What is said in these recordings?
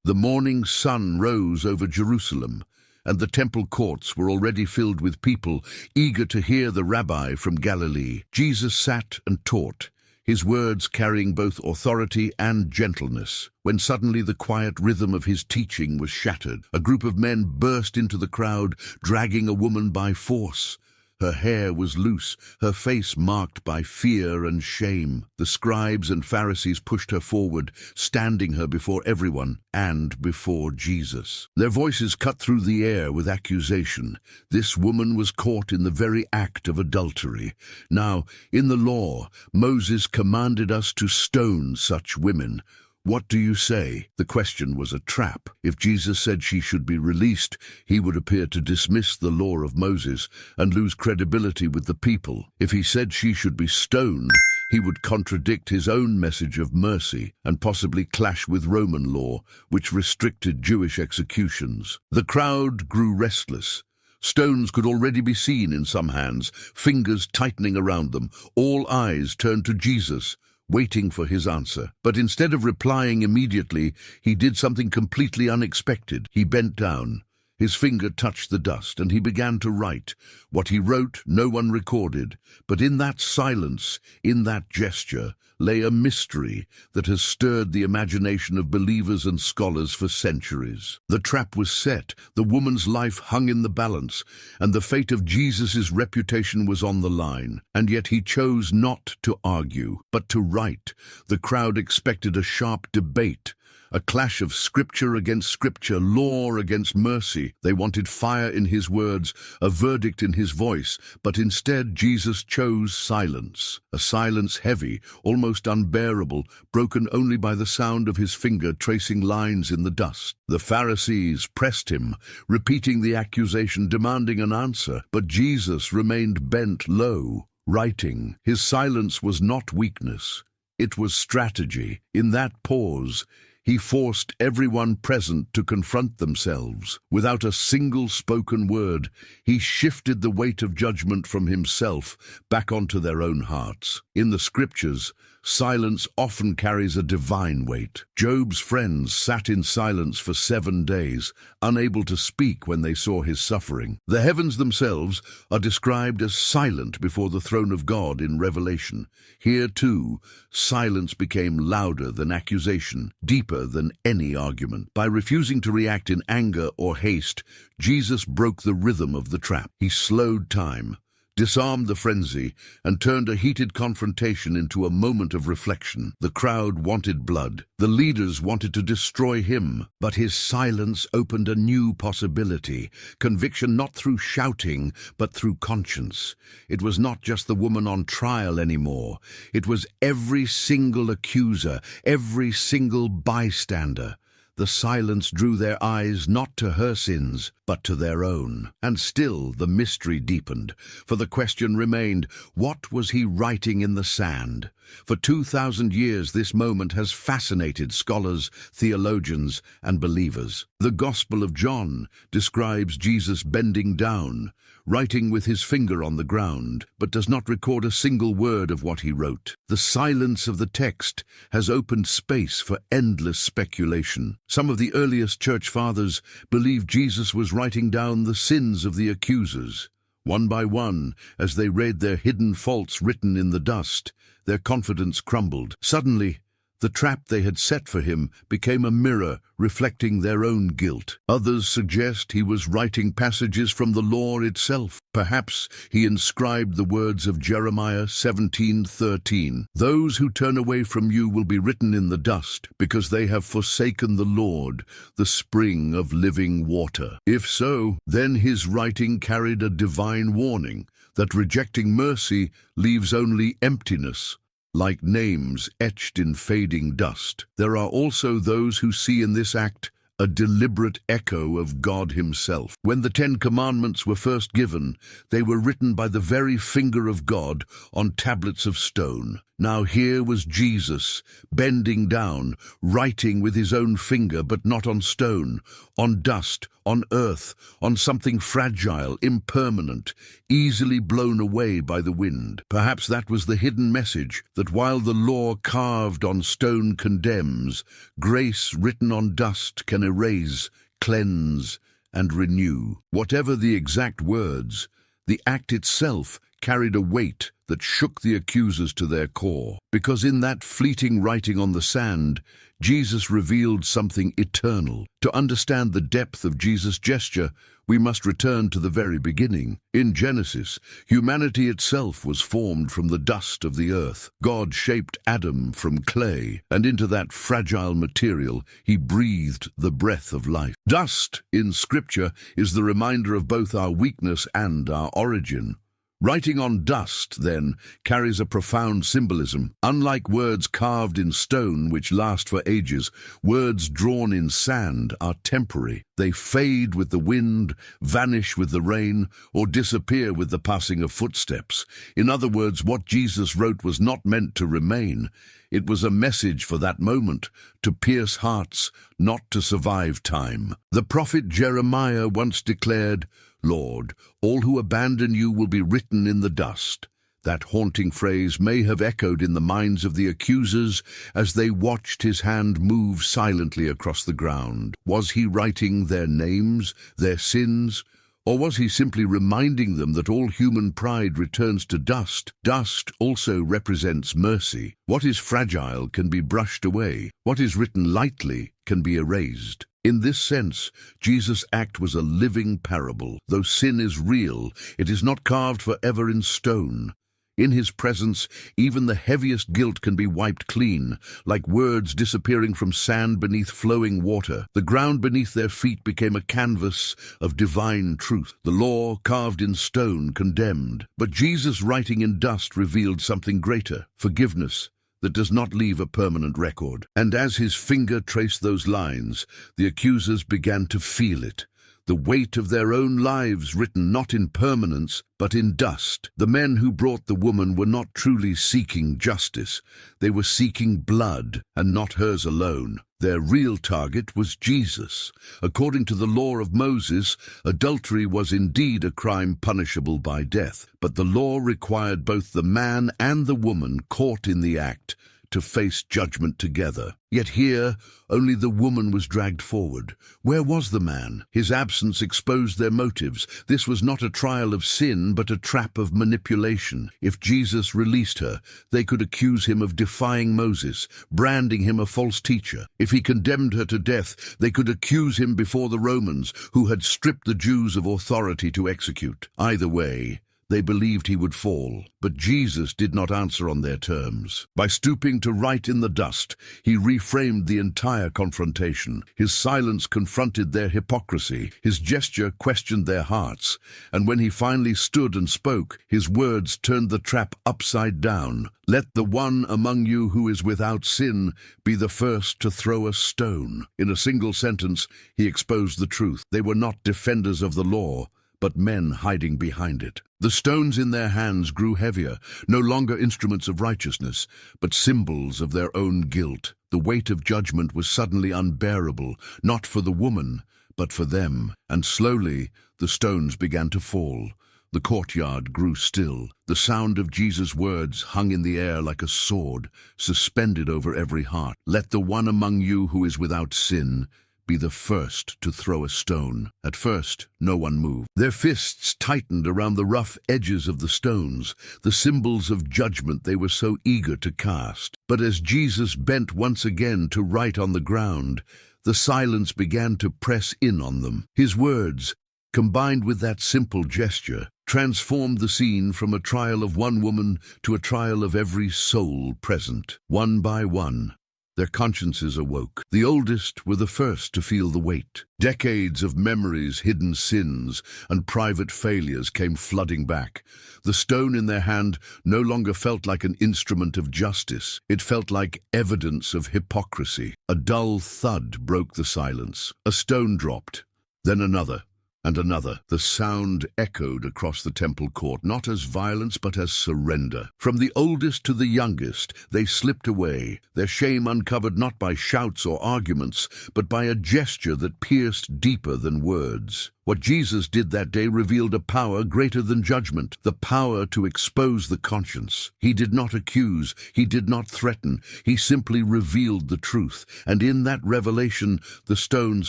The morning sun rose over Jerusalem, and the temple courts were already filled with people eager to hear the rabbi from Galilee. Jesus sat and taught, his words carrying both authority and gentleness, when suddenly the quiet rhythm of his teaching was shattered. A group of men burst into the crowd, dragging a woman by force. Her hair was loose, her face marked by fear and shame. The scribes and Pharisees pushed her forward, standing her before everyone and before Jesus. Their voices cut through the air with accusation. This woman was caught in the very act of adultery. Now, in the law, Moses commanded us to stone such women. What do you say? The question was a trap. If Jesus said she should be released, he would appear to dismiss the law of Moses and lose credibility with the people. If he said she should be stoned, he would contradict his own message of mercy and possibly clash with Roman law, which restricted Jewish executions. The crowd grew restless. Stones could already be seen in some hands, fingers tightening around them. All eyes turned to Jesus, waiting for his answer. But instead of replying immediately, he did something completely unexpected. He bent down. His finger touched the dust, and he began to write. What he wrote, no one recorded. But in that silence, in that gesture, lay a mystery that has stirred the imagination of believers and scholars for centuries. The trap was set, the woman's life hung in the balance, and the fate of Jesus' reputation was on the line. And yet he chose not to argue, but to write. The crowd expected a sharp debate, a clash of scripture against scripture, law against mercy. They wanted fire in his words, a verdict in his voice, but instead Jesus chose silence. A silence heavy, almost unbearable, broken only by the sound of his finger tracing lines in the dust. The Pharisees pressed him, repeating the accusation, demanding an answer, but Jesus remained bent low, writing. His silence was not weakness, it was strategy. In that pause, he forced everyone present to confront themselves. Without a single spoken word, he shifted the weight of judgment from himself back onto their own hearts. In the scriptures, silence often carries a divine weight. Job's friends sat in silence for 7 days, unable to speak when they saw his suffering. The heavens themselves are described as silent before the throne of God in Revelation. Here, too, silence became louder than accusation, deeper than any argument. By refusing to react in anger or haste, Jesus broke the rhythm of the trap. He slowed time, disarmed the frenzy, and turned a heated confrontation into a moment of reflection. The crowd wanted blood. The leaders wanted to destroy him. But his silence opened a new possibility. Conviction not through shouting, but through conscience. It was not just the woman on trial anymore. It was every single accuser, every single bystander. The silence drew their eyes not to her sins, but to their own. And still the mystery deepened, for the question remained, what was he writing in the sand? For 2,000 years this moment has fascinated scholars, theologians, and believers. The Gospel of John describes Jesus bending down, writing with his finger on the ground, but does not record a single word of what he wrote. The silence of the text has opened space for endless speculation. Some of the earliest church fathers believed Jesus was writing down the sins of the accusers. One by one, as they read their hidden faults written in the dust, their confidence crumbled. Suddenly, the trap they had set for him became a mirror reflecting their own guilt. Others suggest he was writing passages from the law itself. Perhaps he inscribed the words of Jeremiah 17:13. Those who turn away from you will be written in the dust, because they have forsaken the Lord, the spring of living water. If so, then his writing carried a divine warning that rejecting mercy leaves only emptiness, like names etched in fading dust. There are also those who see in this act a deliberate echo of God himself. When the 10 Commandments were first given, they were written by the very finger of God on tablets of stone. Now here was Jesus, bending down, writing with his own finger, but not on stone, on dust, on earth, on something fragile, impermanent, easily blown away by the wind. Perhaps that was the hidden message, that while the law carved on stone condemns, grace written on dust can erase, cleanse, and renew. Whatever the exact words, the act itself carried a weight that shook the accusers to their core. Because in that fleeting writing on the sand, Jesus revealed something eternal. To understand the depth of Jesus' gesture, we must return to the very beginning. In Genesis, humanity itself was formed from the dust of the earth. God shaped Adam from clay, and into that fragile material he breathed the breath of life. Dust, in Scripture, is the reminder of both our weakness and our origin. Writing on dust, then, carries a profound symbolism. Unlike words carved in stone, which last for ages, words drawn in sand are temporary. They fade with the wind, vanish with the rain, or disappear with the passing of footsteps. In other words, what Jesus wrote was not meant to remain. It was a message for that moment, to pierce hearts, not to survive time. The prophet Jeremiah once declared, "Lord, all who abandon you will be written in the dust." That haunting phrase may have echoed in the minds of the accusers as they watched his hand move silently across the ground. Was he writing their names, their sins, or was he simply reminding them that all human pride returns to dust? Dust also represents mercy. What is fragile can be brushed away. What is written lightly can be erased. In this sense, Jesus' act was a living parable. Though sin is real, it is not carved forever in stone. In his presence, even the heaviest guilt can be wiped clean, like words disappearing from sand beneath flowing water. The ground beneath their feet became a canvas of divine truth. The law, carved in stone, condemned. But Jesus' writing in dust revealed something greater, forgiveness, that does not leave a permanent record. And as his finger traced those lines, the accusers began to feel it. The weight of their own lives written not in permanence, but in dust. The men who brought the woman were not truly seeking justice. They were seeking blood, and not hers alone. Their real target was Jesus. According to the law of Moses, adultery was indeed a crime punishable by death, but the law required both the man and the woman caught in the act to face judgment together. Yet here, only the woman was dragged forward. Where was the man? His absence exposed their motives. This was not a trial of sin, but a trap of manipulation. If Jesus released her, they could accuse him of defying Moses, branding him a false teacher. If he condemned her to death, they could accuse him before the Romans, who had stripped the Jews of authority to execute. Either way, they believed he would fall, but Jesus did not answer on their terms. By stooping to write in the dust, he reframed the entire confrontation. His silence confronted their hypocrisy. His gesture questioned their hearts. And when he finally stood and spoke, his words turned the trap upside down. "Let the one among you who is without sin be the first to throw a stone." In a single sentence, he exposed the truth. They were not defenders of the law, but men hiding behind it. The stones in their hands grew heavier, no longer instruments of righteousness, but symbols of their own guilt. The weight of judgment was suddenly unbearable, not for the woman, but for them. And slowly, the stones began to fall. The courtyard grew still. The sound of Jesus' words hung in the air like a sword, suspended over every heart. "Let the one among you who is without sin be the first to throw a stone." At first, no one moved. Their fists tightened around the rough edges of the stones, the symbols of judgment they were so eager to cast. But as Jesus bent once again to write on the ground, the silence began to press in on them. His words, combined with that simple gesture, transformed the scene from a trial of one woman to a trial of every soul present. One by one, their consciences awoke. The oldest were the first to feel the weight. Decades of memories, hidden sins, and private failures came flooding back. The stone in their hand no longer felt like an instrument of justice. It felt like evidence of hypocrisy. A dull thud broke the silence. A stone dropped, then another, and another. The sound echoed across the temple court, not as violence but as surrender. From the oldest to the youngest, they slipped away, their shame uncovered not by shouts or arguments, but by a gesture that pierced deeper than words. What Jesus did that day revealed a power greater than judgment, the power to expose the conscience. He did not accuse, he did not threaten, he simply revealed the truth, and in that revelation the stones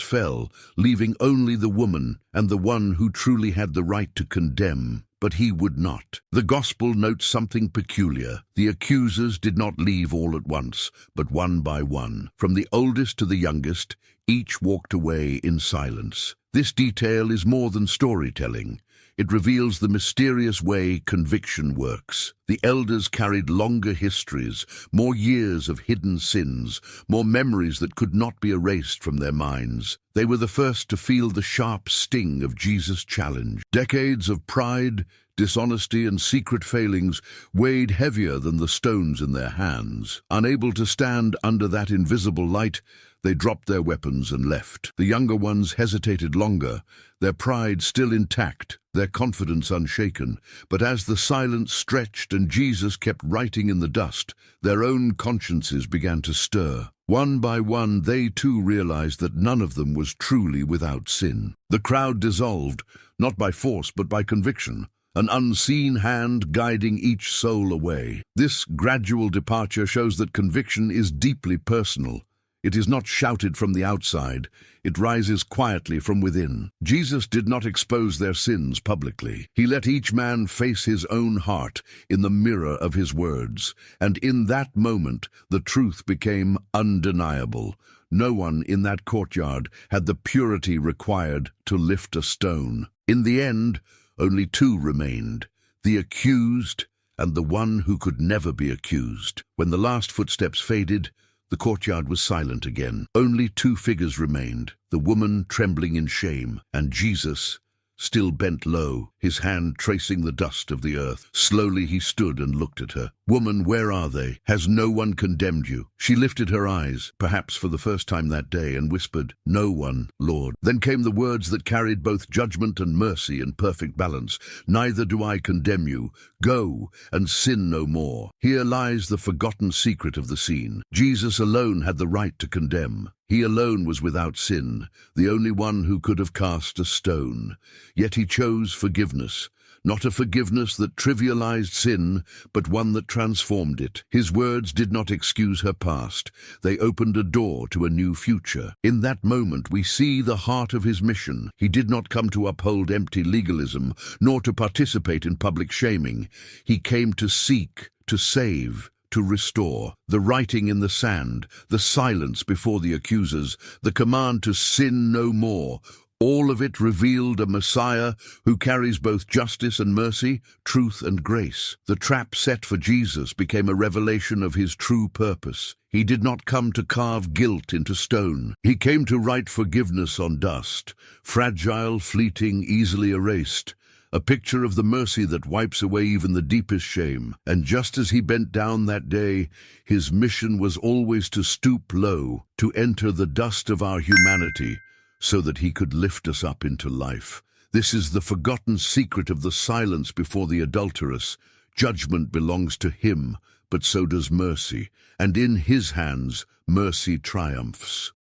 fell, leaving only the woman and the one who truly had the right to condemn. But he would not. The gospel notes something peculiar. The accusers did not leave all at once, but one by one. From the oldest to the youngest, each walked away in silence. This detail is more than storytelling. It reveals the mysterious way conviction works. The elders carried longer histories, more years of hidden sins, more memories that could not be erased from their minds. They were the first to feel the sharp sting of Jesus' challenge. Decades of pride, dishonesty, and secret failings weighed heavier than the stones in their hands. Unable to stand under that invisible light, they dropped their weapons and left. The younger ones hesitated longer, their pride still intact, their confidence unshaken. But as the silence stretched and Jesus kept writing in the dust, their own consciences began to stir. One by one, they too realized that none of them was truly without sin. The crowd dissolved, not by force but by conviction, an unseen hand guiding each soul away. This gradual departure shows that conviction is deeply personal. It is not shouted from the outside, it rises quietly from within. Jesus did not expose their sins publicly. He let each man face his own heart in the mirror of his words, and in that moment the truth became undeniable. No one in that courtyard had the purity required to lift a stone. In the end, only two remained, the accused and the one who could never be accused. When the last footsteps faded, the courtyard was silent again. Only two figures remained, the woman trembling in shame, and Jesus, still bent low, his hand tracing the dust of the earth. Slowly he stood and looked at her. "Woman, where are they? Has no one condemned you?" She lifted her eyes, perhaps for the first time that day, and whispered, "No one, Lord." Then came the words that carried both judgment and mercy in perfect balance. "Neither do I condemn you. Go and sin no more." Here lies the forgotten secret of the scene. Jesus alone had the right to condemn. He alone was without sin, the only one who could have cast a stone. Yet he chose forgiveness, not a forgiveness that trivialized sin, but one that transformed it. His words did not excuse her past. They opened a door to a new future. In that moment we see the heart of his mission. He did not come to uphold empty legalism, nor to participate in public shaming. He came to seek, to save, to restore. The writing in the sand, the silence before the accusers, the command to sin no more, all of it revealed a Messiah who carries both justice and mercy, truth and grace. The trap set for Jesus became a revelation of his true purpose. He did not come to carve guilt into stone. He came to write forgiveness on dust, fragile, fleeting, easily erased. A picture of the mercy that wipes away even the deepest shame. And just as he bent down that day, his mission was always to stoop low, to enter the dust of our humanity, so that he could lift us up into life. This is the forgotten secret of the silence before the adulteress. Judgment belongs to him, but so does mercy, and in his hands mercy triumphs.